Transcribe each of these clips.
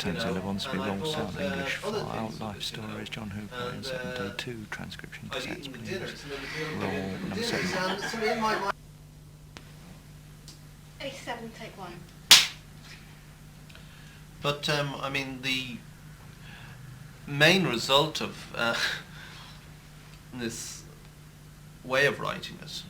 turns 11 to be long sound English file, life stories, John Hooper in 7D2, transcription cassettes, please. Roll number 7. 87, take 1. But, I mean, the main result of this way of writing it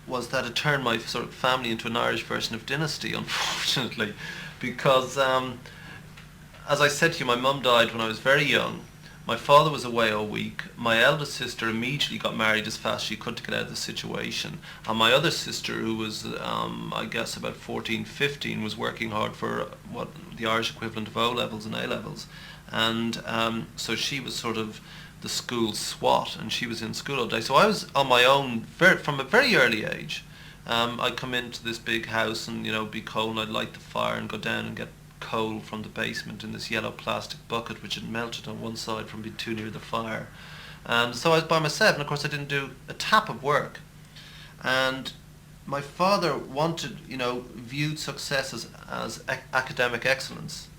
was that it turned my sort of family into an Irish version of Dynasty, unfortunately, because, as I said to you, my mum died when I was very young. My father was away all week. My eldest sister immediately got married as fast as she could to get out of the situation. And my other sister, who was, I guess, about 14, 15, was working hard for what the Irish equivalent of O-levels and A-levels. And so she was sort of the school swat, and she was in school all day. So I was on my own from a very early age. I'd come into this big house and, you know, be cold, and I'd light the fire and go down and get coal from the basement in this yellow plastic bucket which had melted on one side from being too near the fire. And so I was by myself, and of course I didn't do a tap of work. And my father wanted, you know, viewed success as academic excellence.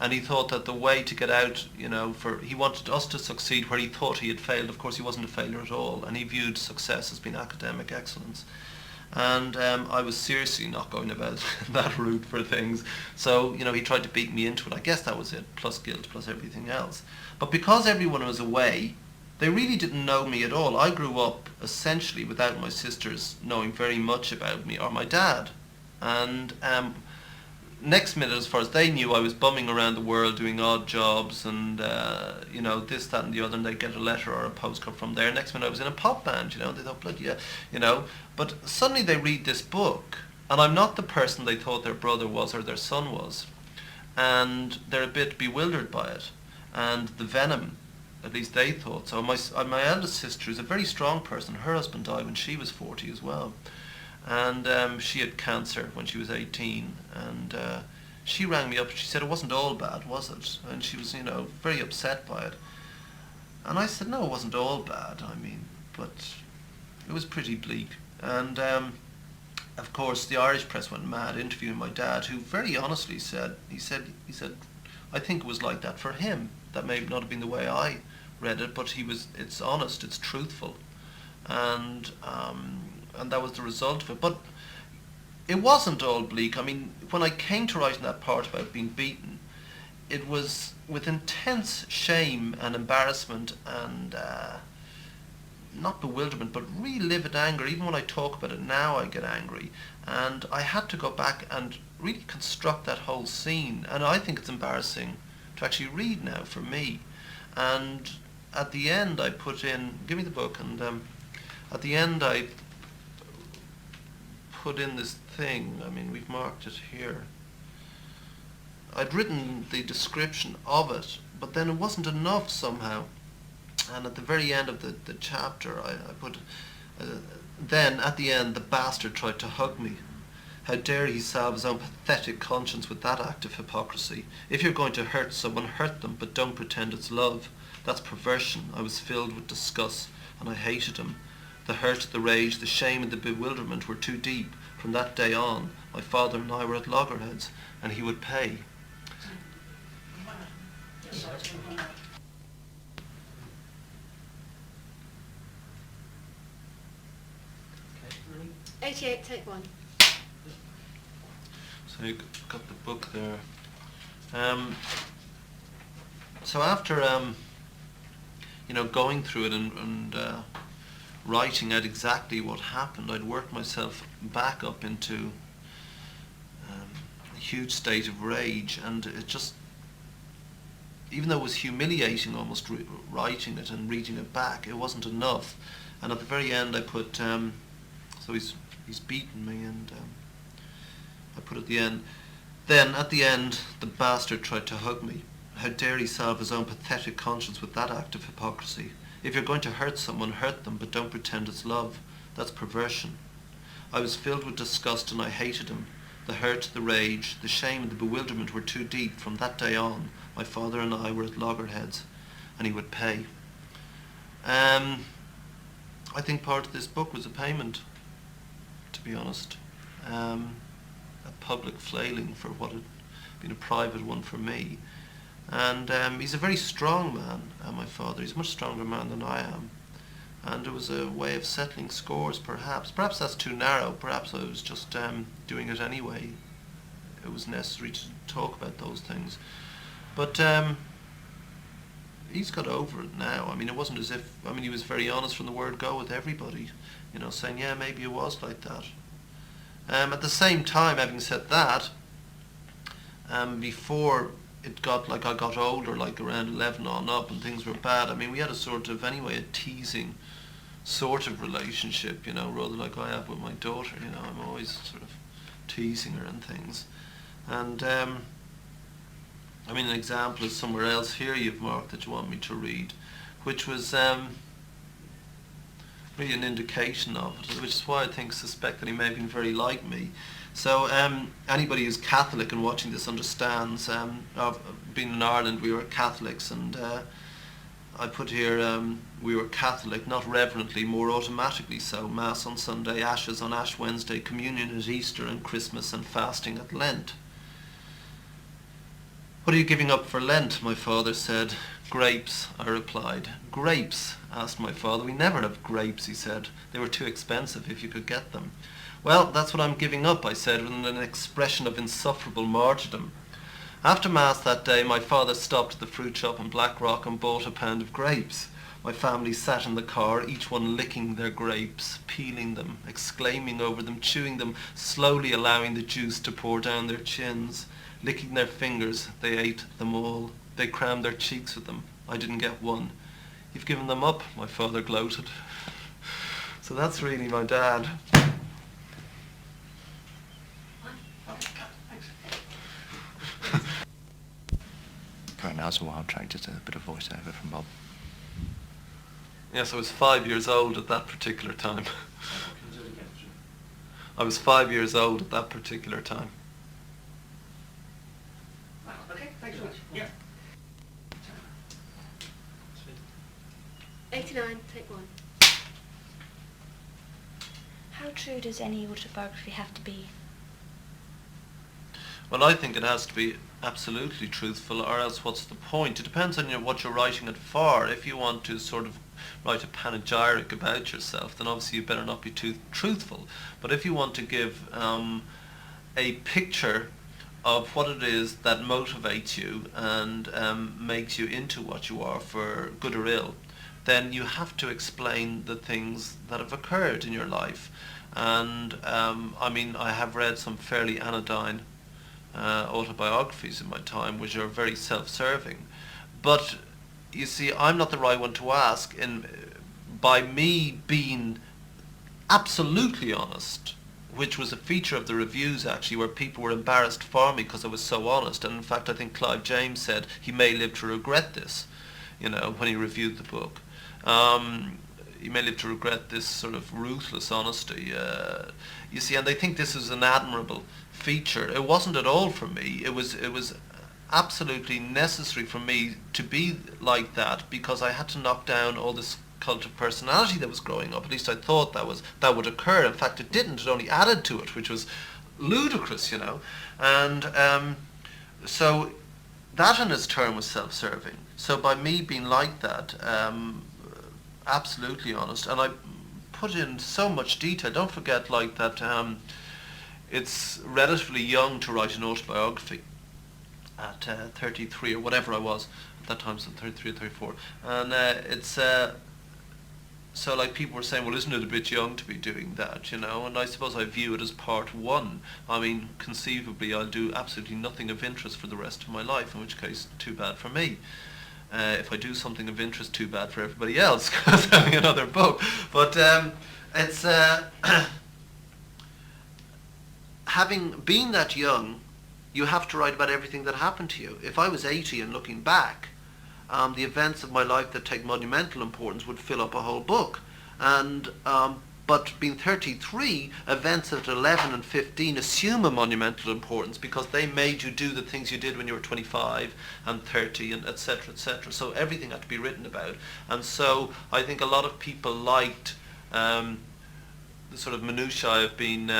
And he thought that the way to get out, you know, he wanted us to succeed where he thought he had failed. Of course he wasn't a failure at all, and he viewed success as being academic excellence. And I was seriously not going about that route for things. So, you know, he tried to beat me into it. I guess that was it, plus guilt, plus everything else. But because everyone was away, they really didn't know me at all. I grew up essentially without my sisters knowing very much about me, or my dad. And next minute, as far as they knew, I was bumming around the world doing odd jobs and, you know, this, that and the other, and they'd get a letter or a postcard from there. Next minute I was in a pop band, you know, they thought, bloody yeah, you know. But suddenly they read this book, and I'm not the person they thought their brother was or their son was. And they're a bit bewildered by it. And the venom, at least they thought so. My eldest sister is a very strong person. Her husband died when she was 40 as well. And she had cancer when she was 18, and she rang me up. She said it wasn't all bad, was it? And she was, you know, very upset by it. And I said, no, it wasn't all bad. I mean, but it was pretty bleak. And of course, the Irish press went mad interviewing my dad, who very honestly said, he said, I think it was like that for him. That may not have been the way I read it, but it's honest, it's truthful, and that was the result of it. But it wasn't all bleak. I mean, when I came to writing that part about being beaten, it was with intense shame and embarrassment and not bewilderment, but really livid anger. Even when I talk about it now, I get angry. And I had to go back and really construct that whole scene. And I think it's embarrassing to actually read now for me. And at the end I put in, give me the book, and at the end I put in this thing. I mean, we've marked it here. I'd written the description of it, but then it wasn't enough somehow. And at the very end of the chapter, I put, then at the end, the bastard tried to hug me. How dare he salve his own pathetic conscience with that act of hypocrisy? If you're going to hurt someone, hurt them, but don't pretend it's love. That's perversion. I was filled with disgust, and I hated him. The hurt, the rage, the shame, and the bewilderment were too deep. From that day on, my father and I were at loggerheads, and he would pay. 88, take 1. So you got the book there. So after you know, going through it and writing out exactly what happened, I'd worked myself back up into a huge state of rage, and it just, even though it was humiliating almost writing it and reading it back, it wasn't enough. And at the very end I put, so he's beaten me, and I put at the end, then at the end the bastard tried to hug me. How dare he salve his own pathetic conscience with that act of hypocrisy? If you're going to hurt someone, hurt them, but don't pretend it's love. That's perversion. I was filled with disgust, and I hated him. The hurt, the rage, the shame, and the bewilderment were too deep. From that day on, my father and I were at loggerheads, and he would pay. I think part of this book was a payment, to be honest. public flailing for what had been a private one for me. And he's a very strong man, my father. He's a much stronger man than I am. And it was a way of settling scores, perhaps. Perhaps that's too narrow. Perhaps I was just doing it anyway. It was necessary to talk about those things. But he's got over it now. I mean, it wasn't as if... I mean, he was very honest from the word go with everybody. You know, saying, yeah, maybe it was like that. At the same time, having said that, before it got, like, I got older, like around 11 on up, and things were bad, I mean, we had a sort of, anyway, a teasing sort of relationship, you know, rather like I have with my daughter, you know. I'm always sort of teasing her and things. And, I mean, an example is somewhere else here you've marked that you want me to read, which was really an indication of it, which is why I suspect that he may have been very like me. So anybody who's Catholic and watching this understands, of being in Ireland we were Catholics, and I put here we were Catholic, not reverently, more automatically so. Mass on Sunday, ashes on Ash Wednesday, communion at Easter and Christmas, and fasting at Lent. What are you giving up for Lent? My father said. Grapes, I replied. Grapes? Asked my father. We never have grapes, he said. They were too expensive if you could get them. Well, that's what I'm giving up, I said, with an expression of insufferable martyrdom. After Mass that day, my father stopped at the fruit shop in Blackrock and bought a pound of grapes. My family sat in the car, each one licking their grapes, peeling them, exclaiming over them, chewing them, slowly allowing the juice to pour down their chins. Licking their fingers, they ate them all. They crammed their cheeks with them. I didn't get one. You've given them up, my father gloated. So that's really my dad. Right, now it's a wild track, just a bit of voiceover from Bob. Yes, I was 5 years old at that particular time. I was 5 years old at that particular time. Okay, thanks so much. Yeah. 89, take 1. How true does any autobiography have to be? Well, I think it has to be absolutely truthful, or else what's the point? It depends on what you're writing it for. If you want to sort of write a panegyric about yourself, then obviously you better not be too truthful. But if you want to give a picture of what it is that motivates you and makes you into what you are, for good or ill, then you have to explain the things that have occurred in your life. And I mean, I have read some fairly anodyne autobiographies in my time, which are very self-serving. But you see, I'm not the right one to ask. By me being absolutely honest, which was a feature of the reviews actually, where people were embarrassed for me because I was so honest. And in fact, I think Clive James said he may live to regret this, you know, when he reviewed the book. He may live to regret this sort of ruthless honesty. You see, and they think this is an admirable feature. It wasn't at all for me. It was absolutely necessary for me to be like that, because I had to knock down all this cult of personality that was growing up. At least I thought that would occur. In fact, it didn't. It only added to it, which was ludicrous, you know. And so that in its turn was self-serving. So by me being like that, absolutely honest, and I put in so much detail. Don't forget, like, that it's relatively young to write an autobiography at 33 or whatever I was at that time, so 33 or 34, and it's so, like, people were saying, well, isn't it a bit young to be doing that, you know? And I suppose I view it as part one. I mean, conceivably I'll do absolutely nothing of interest for the rest of my life, in which case, too bad for me. If I do something of interest, too bad for everybody else, because I'm having another book. But it's having been that young, you have to write about everything that happened to you. If I was 80 and looking back, the events of my life that take monumental importance would fill up a whole book. And but being 33, events at 11 and 15 assume a monumental importance, because they made you do the things you did when you were 25 and 30, and etc., etc. So everything had to be written about. And so I think a lot of people liked the sort of minutiae of being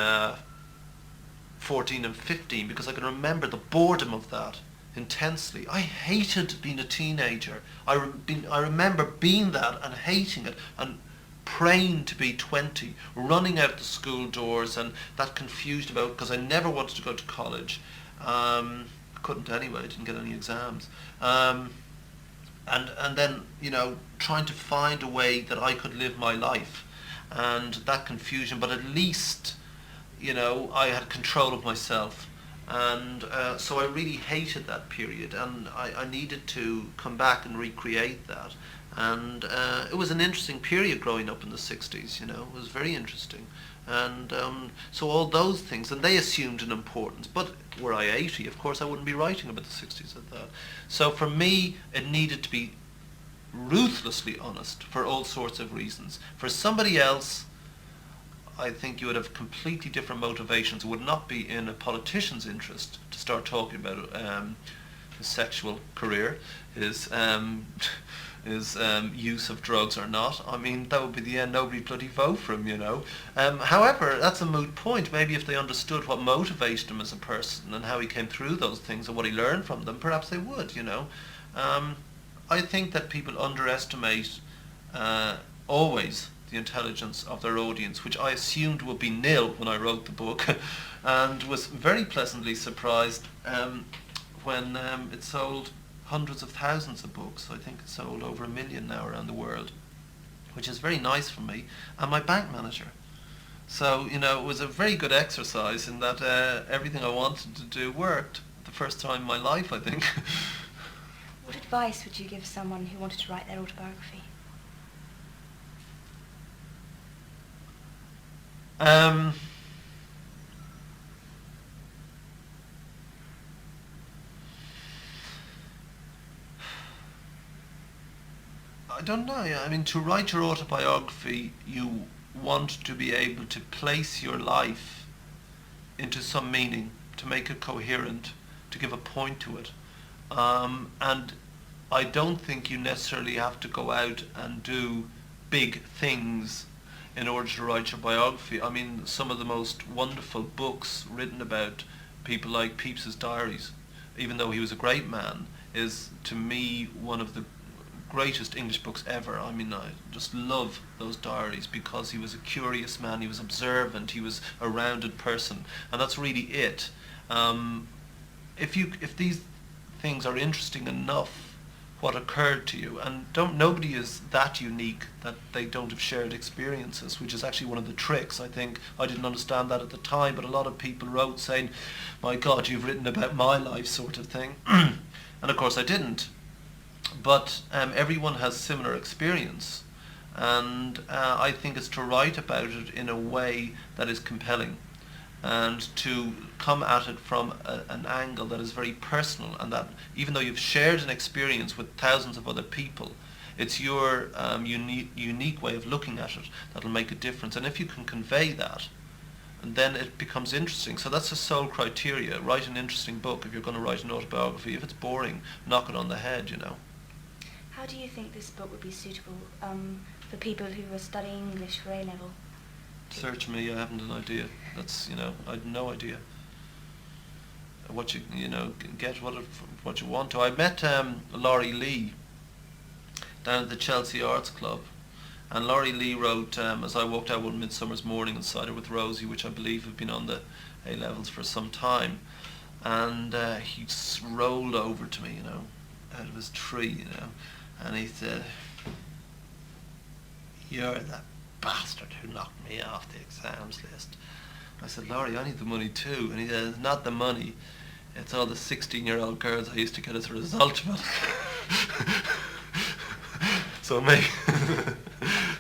14 and 15 because I can remember the boredom of that intensely. I hated being a teenager. I remember being that and hating it and praying to be 20, running out the school doors and that confused about because I never wanted to go to college. Couldn't anyway, I didn't get any exams. And then, you know, trying to find a way that I could live my life and that confusion, but at least, you know, I had control of myself. And so I really hated that period, and I needed to come back and recreate that. And it was an interesting period growing up in the 60s, you know, it was very interesting. And so all those things, and they assumed an importance. But were I 80, of course I wouldn't be writing about the 60s at that. So for me, it needed to be ruthlessly honest for all sorts of reasons. For somebody else, I think you would have completely different motivations. It would not be in a politician's interest to start talking about his sexual career, his use of drugs or not. I mean, that would be the end. Nobody'd bloody vote for him, you know. However, that's a moot point. Maybe if they understood what motivated him as a person and how he came through those things and what he learned from them, perhaps they would, you know. I think that people underestimate always the intelligence of their audience, which I assumed would be nil when I wrote the book, and was very pleasantly surprised when it sold hundreds of thousands of books. I think it sold over 1 million now around the world, which is very nice for me and my bank manager. So, you know, it was a very good exercise in that everything I wanted to do worked. The first time in my life, I think. What advice would you give someone who wanted to write their autobiography? I don't know. I mean, to write your autobiography, you want to be able to place your life into some meaning, to make it coherent, to give a point to it. And I don't think you necessarily have to go out and do big things in order to write your biography. I mean, some of the most wonderful books written about people like Pepys's diaries, even though he was a great man, is to me one of the greatest English books ever. I mean, I just love those diaries because he was a curious man, he was observant, he was a rounded person, and that's really it. If these things are interesting enough, what occurred to you, and nobody is that unique that they don't have shared experiences, which is actually one of the tricks. I think I didn't understand that at the time, but a lot of people wrote saying, my God, you've written about my life, sort of thing. And of course I didn't, but everyone has similar experience, and I think it's to write about it in a way that is compelling and to come at it from an angle that is very personal, and that even though you've shared an experience with thousands of other people, it's your unique way of looking at it that'll make a difference. And if you can convey that, and then it becomes interesting. So that's the sole criteria. Write an interesting book if you're going to write an autobiography. If it's boring, knock it on the head, you know. How do you think this book would be suitable for people who are studying English for A-level? Search me, I haven't an idea. That's, you know, I had no idea. What you know, get what you want to. I met Laurie Lee down at the Chelsea Arts Club, and Laurie Lee wrote As I Walked Out One Midsummer's Morning in Cider with Rosie, which I believe have been on the A-levels for some time, and he just rolled over to me, you know, out of his tree, you know, and he said, "You're the bastard who knocked me off the exams list." I said, "Laurie, I need the money too." And he said, "Not the money, it's all the 16-year-old girls I used to get as a result of it." So maybe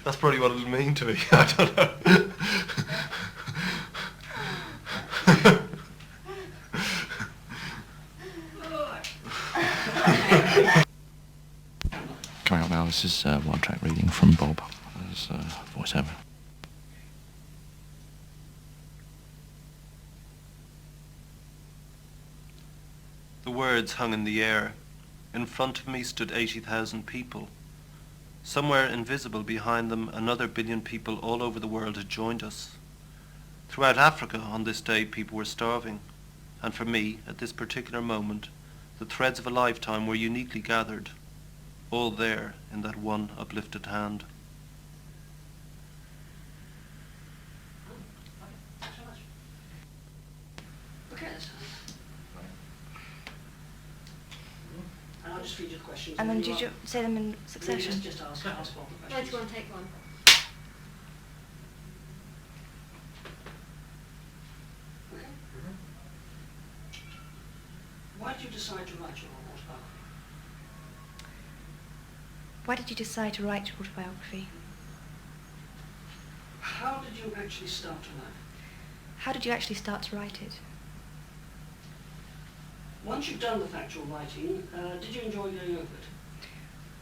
that's probably what it'll mean to me. I don't know. Coming up now, this is one-track reading from Bob as voiceover. The words hung in the air. In front of me stood 80,000 people. Somewhere invisible behind them, another billion people all over the world had joined us. Throughout Africa on this day people were starving, and for me, at this particular moment, the threads of a lifetime were uniquely gathered, all there in that one uplifted hand. Thanks very much. Okay, that's and I'll just read you the questions. And then you did you say them in succession? Just ask one question. 91, take one. Okay. Why did you decide to write your autobiography? Why did you decide to write your autobiography? How did you actually start to write? How did you actually start to write it? Once you've done the factual writing, did you enjoy going over it?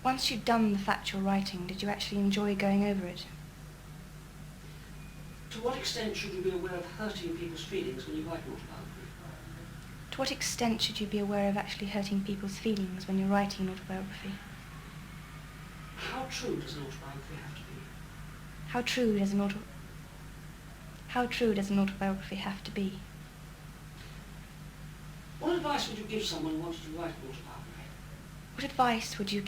Once you'd done the factual writing, did you actually enjoy going over it? To what extent should you be aware of hurting people's feelings when you write an autobiography? To what extent should you be aware of actually hurting people's feelings when you're writing an autobiography? How true does an autobiography have to be? How true does an autobiography have to be? What advice would you give someone who wanted to write an autobiography? What advice would you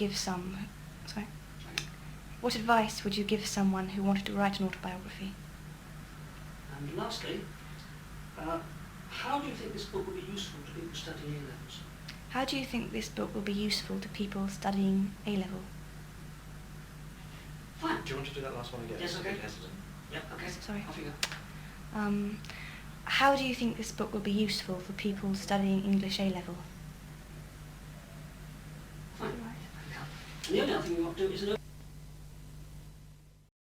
give someone who wanted to write an autobiography? And lastly, how do you think this book will be useful to people studying A-levels? How do you think this book will be useful to people studying A-level? Fine. Do you want to do that last one again? Yes, okay. A bit hesitant. Yep, okay. Sorry. Off you go. How do you think this book will be useful for people studying English A-level? Fine. And the only other thing we want to do is